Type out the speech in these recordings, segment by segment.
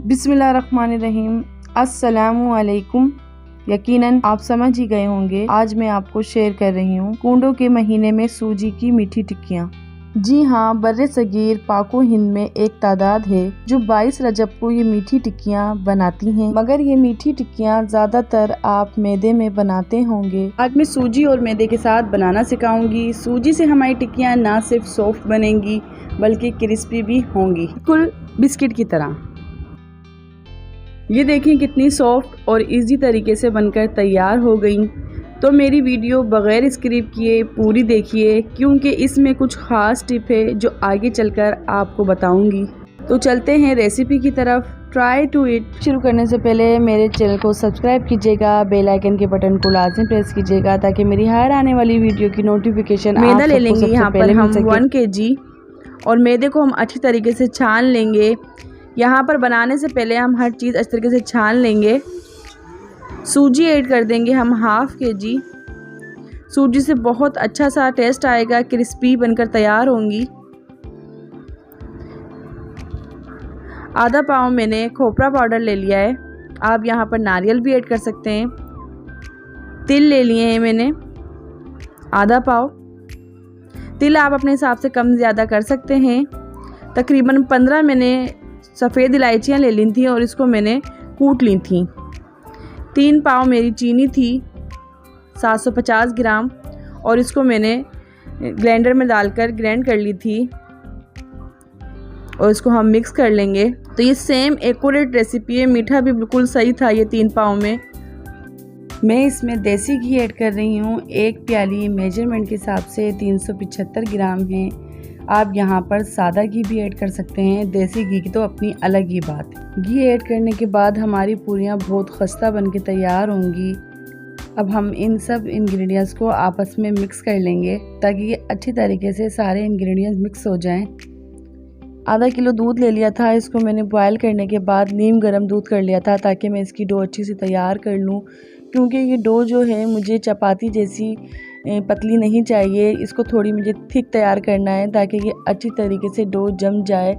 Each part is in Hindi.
बिस्मिल्लाहिर्रहमानिर्रहीम। अस्सलामुअलैकुम। यकीनन आप समझ ही गए होंगे आज मैं आपको शेयर कर रही हूँ कूंडों के महीने में सूजी की मीठी टिक्कियाँ। जी हाँ, बर्रे सगीर पाको हिंद में एक तादाद है जो 22 रजब को ये मीठी टिक्कियाँ बनाती हैं, मगर ये मीठी टिक्कियाँ ज़्यादातर आप मैदे में बनाते होंगे। आज मैं सूजी और मैदे के साथ बनाना सिखाऊंगी। सूजी से हमारी टिक्कियाँ ना सिर्फ सॉफ्ट बनेंगी बल्कि क्रिस्पी भी होंगी, बिल्कुल बिस्किट की तरह। ये देखें कितनी सॉफ्ट और इजी तरीके से बनकर तैयार हो गई। तो मेरी वीडियो बग़ैर स्किप किए पूरी देखिए, क्योंकि इसमें कुछ ख़ास टिप है जो आगे चलकर आपको बताऊंगी। तो चलते हैं रेसिपी की तरफ। Try to it. शुरू करने से पहले मेरे चैनल को सब्सक्राइब कीजिएगा, बेल आइकन के बटन को लाजमी प्रेस कीजिएगा ताकि मेरी हर आने वाली वीडियो की नोटिफिकेशन आप सबको सबसे पहले मिल सके। मैदा ले लेंगे यहाँ पर हम 1 kg और मैदे को हम अच्छी तरीके से छान लेंगे। यहाँ पर बनाने से पहले हम हर चीज़ अच्छी तरीके से छान लेंगे। सूजी ऐड कर देंगे हम 1/2 kg। सूजी से बहुत अच्छा सा टेस्ट आएगा, क्रिस्पी बनकर तैयार होंगी। आधा पाव मैंने खोपरा पाउडर ले लिया है। आप यहाँ पर नारियल भी ऐड कर सकते हैं। तिल ले लिए हैं मैंने आधा पाव। तिल आप अपने हिसाब से कम ज़्यादा कर सकते हैं। तकरीबन 15 मैंने सफ़ेद इलायचियाँ ले ली थी और इसको मैंने कूट ली थी। 3 पाव मेरी चीनी थी 750 ग्राम और इसको मैंने ग्राइंडर में डालकर ग्राइंड कर ली थी और इसको हम मिक्स कर लेंगे। तो ये सेम एक्यूरेट रेसिपी है। मीठा भी बिल्कुल सही था ये 3 पाव में। मैं इसमें देसी घी ऐड कर रही हूँ। 1 प्याली मेजरमेंट के हिसाब से 375 ग्राम है। आप यहाँ पर सादा घी भी ऐड कर सकते हैं। देसी घी की तो अपनी अलग ही बात है। घी ऐड करने के बाद हमारी पूरियाँ बहुत खस्ता बन के तैयार होंगी। अब हम इन सब इंग्रेडिएंट्स को आपस में मिक्स कर लेंगे ताकि ये अच्छी तरीके से सारे इंग्रेडिएंट्स मिक्स हो जाएं। आधा किलो दूध ले लिया था। इसको मैंने बॉयल करने के बाद नीम गर्म दूध कर लिया था ताकि मैं इसकी डो अच्छी से तैयार कर लूँ, क्योंकि ये डो जो है मुझे चपाती जैसी पतली नहीं चाहिए। इसको थोड़ी मुझे थिक तैयार करना है ताकि ये अच्छी तरीके से डो जम जाए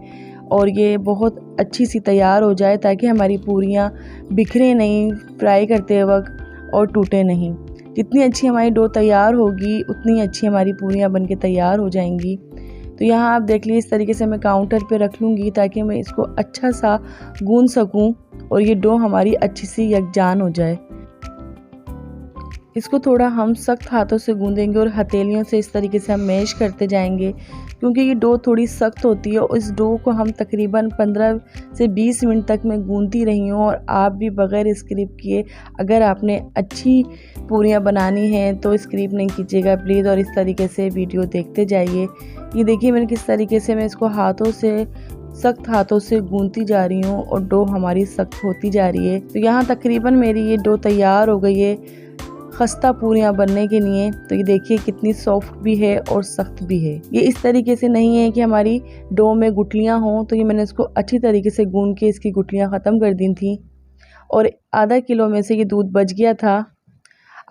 और ये बहुत अच्छी सी तैयार हो जाए ताकि हमारी पूरियाँ बिखरे नहीं फ्राई करते वक्त और टूटे नहीं। जितनी अच्छी हमारी डो तैयार होगी उतनी अच्छी हमारी पूरियाँ बन के तैयार हो जाएंगी। तो यहाँ आप देख लीजिए इस तरीके से मैं काउंटर पे रख लूँगी ताकि मैं इसको अच्छा सा गूंद सकूँ और ये डो हमारी अच्छी सी यकजान हो जाए। इसको थोड़ा हम सख्त हाथों से गूंदेंगे और हथेलियों से इस तरीके से हम मैश करते जाएंगे, क्योंकि ये डो थोड़ी सख्त होती है। और इस डो को हम तकरीबन 15 से 20 मिनट तक मैं गूंदती रही हूँ। और आप भी बग़ैर स्किप किए अगर आपने अच्छी पूरियाँ बनानी हैं तो स्किप नहीं कीजिएगा प्लीज़, और इस तरीके से वीडियो देखते जाइए। ये देखिए मैंने किस तरीके से मैं इसको सख्त हाथों से गूंदती जा रही हूँ और डो हमारी सख्त होती जा रही है। तो यहाँ तकरीबन मेरी ये डो तैयार हो गई है खस्ता पूरियाँ बनने के लिए। तो ये देखिए कितनी सॉफ्ट भी है और सख्त भी है। ये इस तरीके से नहीं है कि हमारी डो में गुठलियाँ हों। तो ये मैंने इसको अच्छी तरीके से गूंद के इसकी गुठलियाँ ख़त्म कर दी थी और आधा किलो में से ये दूध बच गया था।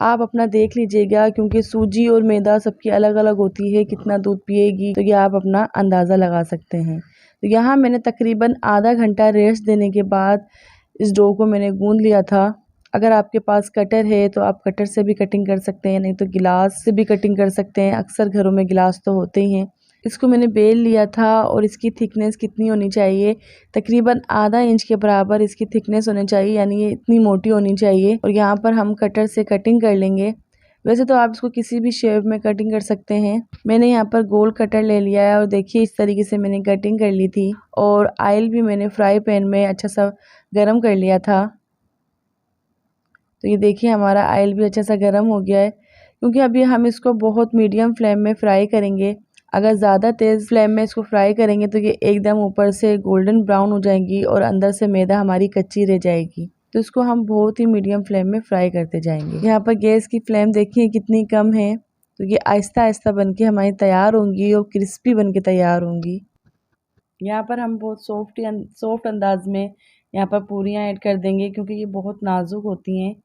आप अपना देख लीजिएगा, क्योंकि सूजी और मैदा सबकी अलग अलग होती है कितना दूध पिएगी, तो ये आप अपना अंदाज़ा लगा सकते हैं। तो यहाँ मैंने तकरीबन आधा घंटा रेस्ट देने के बाद इस डो को मैंने गूंद लिया था। अगर आपके पास कटर है तो आप कटर से भी कटिंग कर सकते हैं, नहीं तो गिलास से भी कटिंग कर सकते हैं। अक्सर घरों में गिलास तो होते ही हैं। इसको मैंने बेल लिया था और इसकी थिकनेस कितनी होनी चाहिए, तकरीबन आधा इंच के बराबर इसकी थिकनेस होनी चाहिए, यानी ये इतनी मोटी होनी चाहिए। और यहाँ पर हम कटर से कटिंग कर लेंगे। वैसे तो आप इसको किसी भी शेप में कटिंग कर सकते हैं। मैंने यहाँ पर गोल कटर ले लिया है और देखिए इस तरीके से मैंने कटिंग कर ली थी। और ऑयल भी मैंने फ्राई पैन में अच्छा सा गर्म कर लिया था। तो ये देखिए हमारा ऑयल भी अच्छा सा गर्म हो गया है, क्योंकि अभी हम इसको बहुत मीडियम फ्लेम में फ्राई करेंगे। अगर ज़्यादा तेज़ फ्लेम में इसको फ्राई करेंगे तो ये एकदम ऊपर से गोल्डन ब्राउन हो जाएंगी और अंदर से मैदा हमारी कच्ची रह जाएगी। तो इसको हम बहुत ही मीडियम फ्लेम में फ्राई करते जाएंगे। यहाँ पर गैस की फ्लेम देखिए कितनी कम है। तो ये आहिस्ता आहिस्ता बन के हमारी तैयार होंगी और क्रिस्पी बन के तैयार होंगी। यहाँ पर हम बहुत सॉफ्ट अंदाज में यहाँ पर पूरियाँ ऐड कर देंगे, क्योंकि ये बहुत नाजुक होती हैं।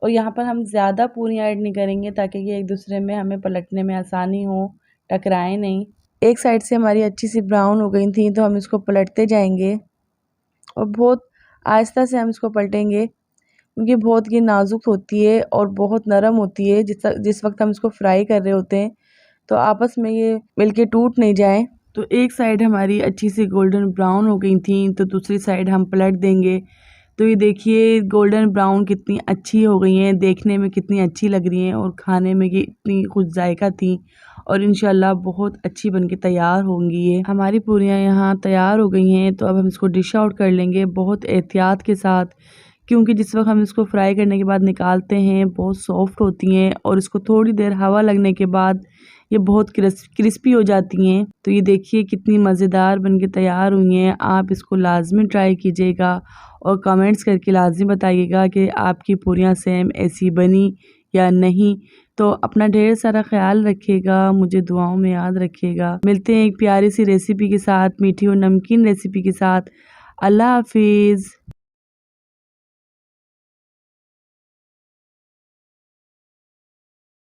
और यहाँ पर हम ज़्यादा पूरियाँ ऐड नहीं करेंगे ताकि ये एक दूसरे में हमें पलटने में आसानी हो, टकराए नहीं। एक साइड से हमारी अच्छी सी ब्राउन हो गई थी तो हम इसको पलटते जाएंगे। और बहुत आहिस्ता से हम इसको पलटेंगे क्योंकि बहुत ये नाजुक होती है और बहुत नरम होती है जिस वक्त हम इसको फ्राई कर रहे होते हैं, तो आपस में ये मिलके टूट नहीं जाए। तो एक साइड हमारी अच्छी सी गोल्डन ब्राउन हो गई थी, तो दूसरी साइड हम पलट देंगे। तो ये देखिए गोल्डन ब्राउन कितनी अच्छी हो गई हैं, देखने में कितनी अच्छी लग रही हैं और खाने में ये इतनी खुश जायका थी और इंशाल्लाह बहुत अच्छी बनके तैयार होंगी। ये हमारी पूरियाँ यहाँ तैयार हो गई हैं, तो अब हम इसको डिश आउट कर लेंगे बहुत एहतियात के साथ, क्योंकि जिस वक्त हम इसको फ्राई करने के बाद निकालते हैं बहुत सॉफ्ट होती हैं और इसको थोड़ी देर हवा लगने के बाद ये बहुत क्रिस्पी हो जाती हैं। तो ये देखिए कितनी मज़ेदार बनके तैयार हुई हैं। आप इसको लाजमी ट्राई कीजिएगा और कमेंट्स करके लाजमी बताइएगा कि आपकी पूरियाँ सेम ऐसी बनी या नहीं। तो अपना ढेर सारा ख्याल रखिएगा, मुझे दुआओं में याद रखिएगा। मिलते हैं एक प्यारी सी रेसिपी के साथ, मीठी और नमकीन रेसिपी के साथ। अल्लाह हाफिज़।